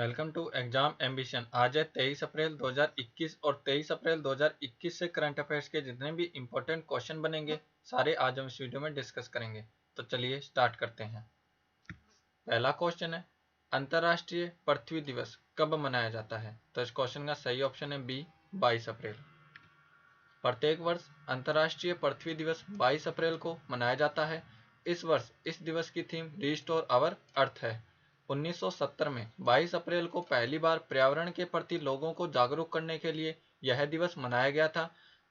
Welcome to exam ambition. आज है 23 अप्रैल 2021 और 23 अप्रैल 2021 से करंट अफेयर्स के जितने भी इंपॉर्टेंट क्वेश्चन बनेंगे सारे आज हम इस वीडियो में डिस्कस करेंगे। तो चलिए स्टार्ट करते हैं। पहला क्वेश्चन है, अंतर्राष्ट्रीय पृथ्वी दिवस कब मनाया जाता है? तो इस क्वेश्चन का सही ऑप्शन है बी, 22 अप्रैल। प्रत्येक वर्ष अंतर्राष्ट्रीय पृथ्वी दिवस 22 अप्रैल को मनाया जाता है। इस वर्ष इस दिवस की थीम रिस्टोर आवर अर्थ है। 1970 में 22 अप्रैल को पहली बार पर्यावरण के प्रति लोगों को जागरूक करने के लिए यह दिवस मनाया गया था।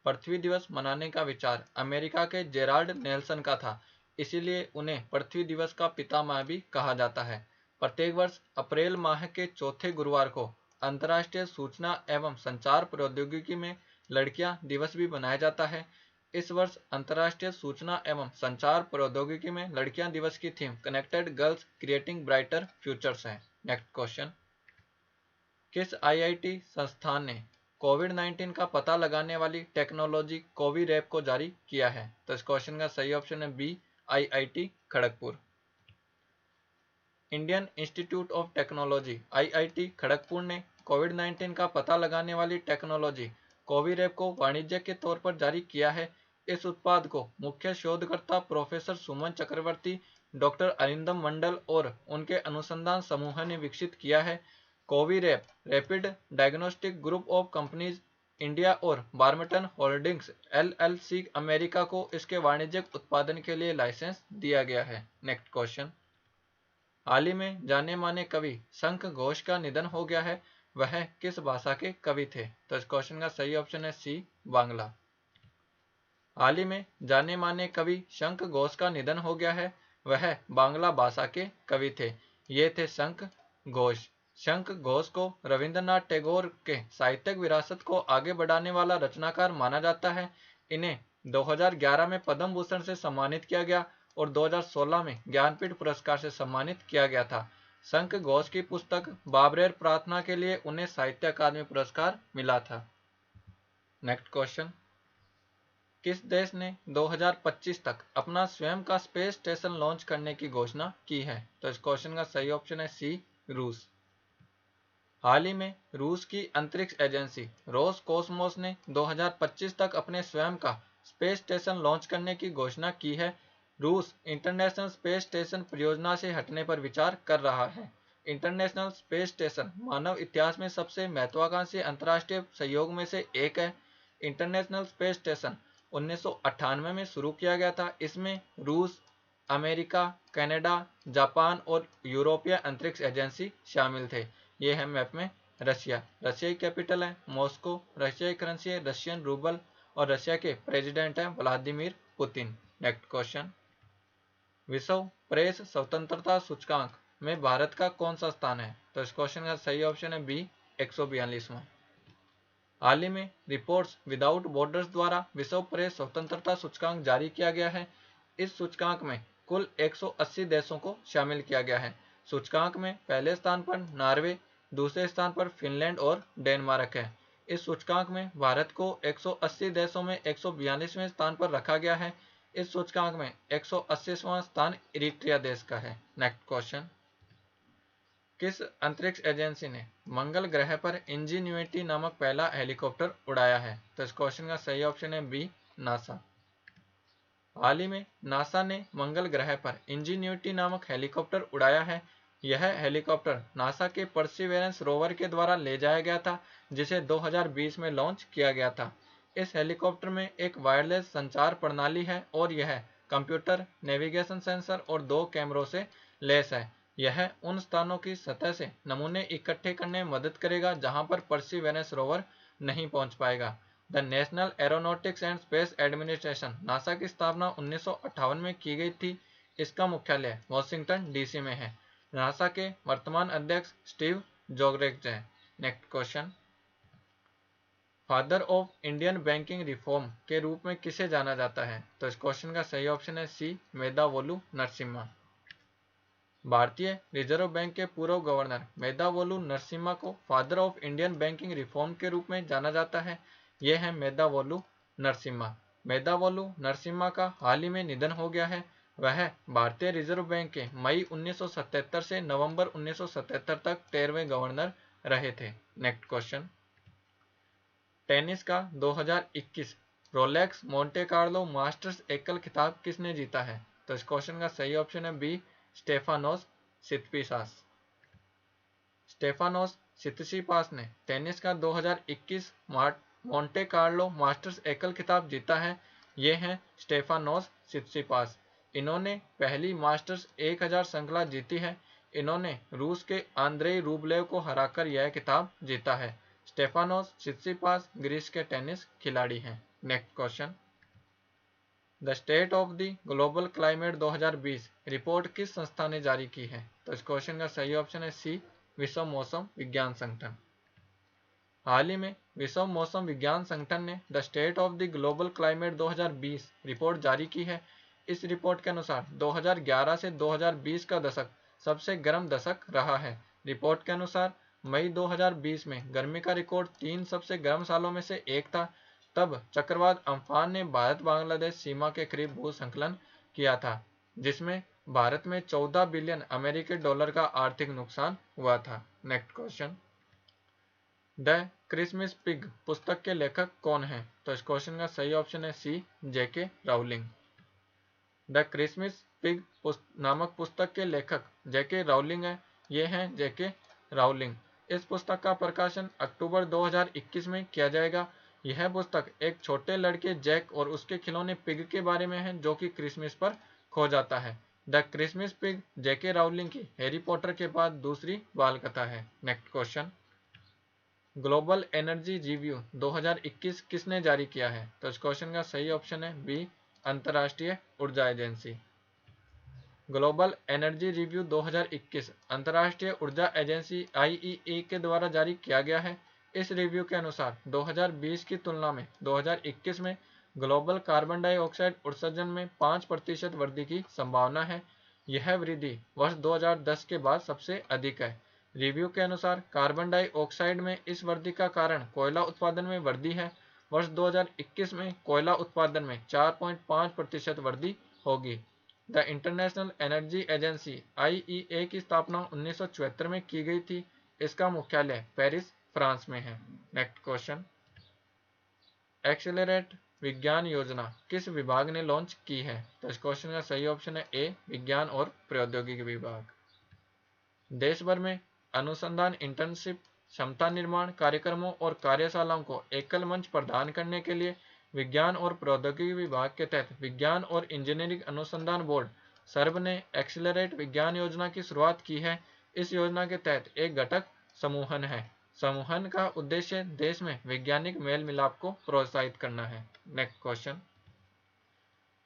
पृथ्वी दिवस मनाने का विचार अमेरिका के जेराल्ड नेल्सन का था, इसीलिए उन्हें पृथ्वी दिवस का पितामह भी कहा जाता है। प्रत्येक वर्ष अप्रैल माह के चौथे गुरुवार को अंतर्राष्ट्रीय सूचना एवं संचार प्रौद्योगिकी में लड़कियां दिवस भी मनाया जाता है। इस वर्ष अंतर्राष्ट्रीय सूचना एवं संचार प्रौद्योगिकी में लड़कियां दिवस की theme connected girls creating brighter futures है। नेक्स्ट क्वेश्चन, किस आईआईटी संस्थान ने कोविड-19 का पता लगाने वाली टेक्नोलॉजी कोविरैप को जारी किया है? तो इस क्वेश्चन का सही ऑप्शन है B, IIT Kharagpur. Indian institute of technology IIT Kharagpur ने कोविड-19 का पता लगाने वाली टेक्नोलॉजी कोविरैप को वाणिज्य के तौर पर जारी किया है। इस उत्पाद को मुख्य शोधकर्ता प्रोफेसर सुमन चक्रवर्ती, डॉक्टर अरिंदम मंडल और उनके अनुसंधान समूह ने विकसित किया है। Covirap rapid diagnostic group of companies India और बार्मटन होल्डिंग्स एलएलसी अमेरिका को इसके वाणिज्यिक उत्पादन के लिए लाइसेंस दिया गया है। नेक्स्ट क्वेश्चन, हाल ही में जाने माने कवि शंख घोष का निधन हो गया है, वह किस भाषा के कवि थे? तो इस क्वेश्चन का सही ऑप्शन है सी, बांग्ला। हाल ही में जाने माने कवि शंख घोष का निधन हो गया है, वह बांग्ला भाषा के कवि थे। ये थे शंख घोष। शंख घोष को रविंद्रनाथ टैगोर के साहित्यिक विरासत को आगे बढ़ाने वाला रचनाकार माना जाता है। इन्हें 2011 में पद्म भूषण से सम्मानित किया गया और 2016 में ज्ञानपीठ पुरस्कार से सम्मानित किया गया था। शंख घोष की पुस्तक बाबरेर प्रार्थना के लिए उन्हें साहित्य अकादमी पुरस्कार मिला था। नेक्स्ट क्वेश्चन, किस देश ने 2025 तक अपना स्वयं का स्पेस स्टेशन लॉन्च करने की घोषणा की है? तो इस क्वेश्चन का सही ऑप्शन है सी, रूस। हाल ही में रूस की अंतरिक्ष एजेंसी रोसकोसमोस ने 2025 तक अपने स्वयं का स्पेस स्टेशन लॉन्च करने की घोषणा की है। रूस इंटरनेशनल स्पेस स्टेशन परियोजना से हटने पर विचार कर रहा है। इंटरनेशनल स्पेस स्टेशन मानव इतिहास में सबसे महत्वाकांक्षी अंतर्राष्ट्रीय सहयोग में से एक है। इंटरनेशनल स्पेस स्टेशन 1998 में शुरू किया गया था। इसमें रूस, अमेरिका, कनाडा, जापान और यूरोपीय अंतरिक्ष एजेंसी शामिल थे। ये है मैप में रशिया। रशिया की कैपिटल है मॉस्को। रशिया की करेंसी है रशियन रूबल और रशिया के प्रेसिडेंट हैं व्लादिमीर पुतिन। नेक्स्ट क्वेश्चन, विश्व प्रेस स्वतंत्रता सूचकांक में भारत का कौन सा स्थान है? तो इस क्वेश्चन का सही ऑप्शन है बी, 142वां। हाल ही में रिपोर्ट्स विदाउट बॉर्डर्स द्वारा विश्व प्रेस स्वतंत्रता सूचकांक जारी किया गया है। इस सूचकांक में कुल 180 देशों को शामिल किया गया है। सूचकांक में पहले स्थान पर नॉर्वे, दूसरे स्थान पर फिनलैंड और डेनमार्क है। इस सूचकांक में भारत को 180 देशों में 142वें स्थान पर रखा गया है। इस सूचकांक में 180वां स्थान इरिट्रिया देश का है। नेक्स्ट क्वेश्चन, किस अंतरिक्ष एजेंसी ने मंगल ग्रह पर इंजीन्यूटी नामक पहला हेलीकॉप्टर उड़ाया है? तो इस क्वेश्चन का सही ऑप्शन है बी, नासा। हाल ही में नासा ने मंगल ग्रह पर इंजीन्यूटी नामक हेलीकॉप्टर उड़ाया है। यह हेलीकॉप्टर नासा के परसिवेरेंस रोवर के द्वारा ले जाया गया था, जिसे 2020 में लॉन्च किया गया था। इस हेलीकॉप्टर में एक वायरलेस संचार प्रणाली है और यह कंप्यूटर, नेविगेशन सेंसर और 2 कैमरों से लैस है। यह उन स्थानों की सतह से नमूने इकट्ठे करने में मदद करेगा जहां पर परसिवेरेंस रोवर नहीं पहुंच पाएगा। The national aeronautics and space administration NASA की स्थापना 1958 में की गई थी। इसका मुख्यालय वॉशिंगटन डीसी में है। नासा के वर्तमान अध्यक्ष स्टीव जोग्रेक्स हैं। Next question, father of Indian banking reform के रूप में किसे जाना जाता है? तो इस क्वेश्चन का सही ऑप्शन है सी, मेधावोलु नरसिम्हा। भारतीय रिजर्व बैंक के पूर्व गवर्नर मेधावोलु नरसिम्हा को father of Indian banking reform के रूप में जाना जाता है। ये है मेधावोलु नरसिम्हा। मेधावोलु नरसिम्हा का हाल ही में निधन हो गया है। वह भारतीय रिजर्व बैंक के मई 1977 से नवंबर 1977 तक 13वें गवर्नर रहे थे। नेक्स्ट क्वेश्चन, टेनिस का 2021 रोलेक्स मोंटे कार्लो मास्टर्स एकल खिताब किसने जीता है? तो इस क्वेश्चन का सही ऑप्शन है B, Stefanos Tsitsipas. Stefanos Tsitsipas ने टेनिस का 2021 मोंटे कार्लो मास्टर्स एकल खिताब जीता है। ये हैं स्टेफानोस सित्सिपास। इन्होंने पहली मास्टर्स 1000 श्रृंखला जीती है। इन्होंने रूस के आंद्रेई रूबलेव को हराकर यह खिताब जीता है। स्टेफानोस सित्सिपास ग्रीस के टेनिस खिलाड़ी हैं। Next question, the state of the global climate 2020 report किस संस्था ने जारी की है? तो इस क्वेश्चन का सही ऑप्शन है सी, विश्व मौसम विज्ञान संगठन। हाल ही में विश्व मौसम विज्ञान संगठन ने the state of the global climate 2020 report जारी की है। इस रिपोर्ट के अनुसार 2011 से 2020 का दशक सबसे गर्म दशक रहा है। रिपोर्ट के अनुसार मई 2020 में गर्मी का रिकॉर्ड 3 सबसे गर्म सालों में से एक था। तब चक्रवात अम्फान ने भारत बांग्लादेश सीमा के करीब भूस्खलन किया था, जिसमें भारत में 14 बिलियन अमेरिकी डॉलर का आर्थिक नुकसान हुआ था। Next question, the Christmas pig पुस्तक के लेखक कौन हैं? तो इस क्वेश्चन का सही ऑप्शन है सी, जेके राउलिंग। द क्रिसमस पिग नामक पुस्तक के लेखक जेके राउलिंग है। ये हैं जेके राउलिंग। इस पुस्तक का प्रकाशन अक्टूबर 2021 में किया जाएगा। यह पुस्तक एक छोटे लड़के जैक और उसके खिलौने पिग के बारे में है, जो कि क्रिसमस पर खो जाता है। The Christmas pig JK Rowling की हैरी पॉटर के बाद दूसरी बाल कथा है। Next question, global energy review 2021 किसने जारी किया है? तो इस क्वेश्चन का सही ऑप्शन है बी, अंतर्राष्ट्रीय ऊर्जा एजेंसी। ग्लोबल एनर्जी रिव्यू 2021 अंतर्राष्ट्रीय ऊर्जा एजेंसी IEA के द्वारा जारी किया गया है। इस रिव्यू के अनुसार 2020 की तुलना में 2021 में ग्लोबल कार्बन डाइऑक्साइड उत्सर्जन में 5% वृद्धि की संभावना है। यह वृद्धि वर्ष 2010 के बाद सबसे अधिक है। रिव्यू के अनुसार कार्बन डाइऑक्साइड में इस वृद्धि का कारण कोयला उत्पादन में वृद्धि है। वर्ष 2021 में कोयला उत्पादन में 4.5% वृद्धि होगी। The international energy agency IEA की स्थापना 1974 में की गई थी। इसका मुख्यालय पेरिस, फ्रांस में है। नेक्स्ट क्वेश्चन, एक्सेलरेट विज्ञान योजना किस विभाग ने लॉन्च की है? तो इस क्वेश्चन का सही ऑप्शन है ए, विज्ञान और प्रौद्योगिकी विभाग। देश भर में अनुसंधान, इंटर्नशिप, क्षमता निर्माण कार्यक्रमों और कार्यशालाओं को एकल मंच प्रदान करने के लिए विज्ञान और प्रौद्योगिकी विभाग के तहत विज्ञान और इंजीनियरिंग अनुसंधान बोर्ड सर्व ने एक्सेलरेट विज्ञान योजना की शुरुआत की है। इस योजना के तहत एक घटक समूहन है। समूहन का उद्देश्य देश में वैज्ञानिक मेल मिलाप को प्रोत्साहित करना है। नेक्स्ट क्वेश्चन,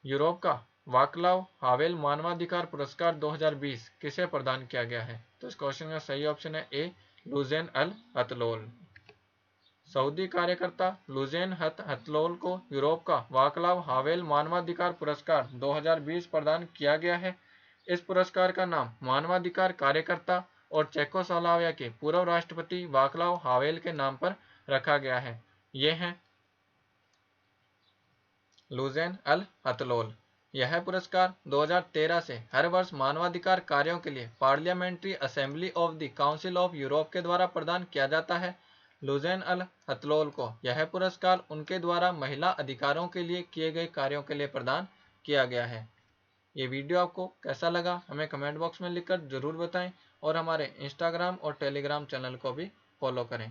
यूरोप का वाक्लाव हावेल मानवाधिकार पुरस्कार 2020 किसे प्रदान किया गया है? तो इस क्वेश्चन का सही ऑप्शन है ए, लुजेन अल हथलोल। सऊदी कार्यकर्ता लुजेन हथलोल को यूरोप का वाक्लाव हावेल मानवाधिकार पुरस्कार 2020 प्रदान किया गया है। इस पुरस्कार का नाम मानवाधिकार कार्यकर्ता और चेकोस्लोवाकिया के पूर्व राष्ट्रपति वाक्लाव हावेल के नाम पर रखा गया है। ये हैं लुजेन अल हथलोल। यह पुरस्कार 2013 से हर वर्ष मानवाधिकार कार्यों के लिए parliamentary assembly of the council of Europe के द्वारा प्रदान किया जाता है। लुजेन अल हथलोल को यह पुरस्कार उनके द्वारा महिला अधिकारों के लिए किए गए कार्यों के लिए प्रदान किया गया है। ये वीडियो आपको कैसा लगा हमें कमेंट बॉक्स में लिखकर जरूर बताएं और हमारे इंस्टाग्राम और टेलीग्राम चैनल को भी फॉलो करें।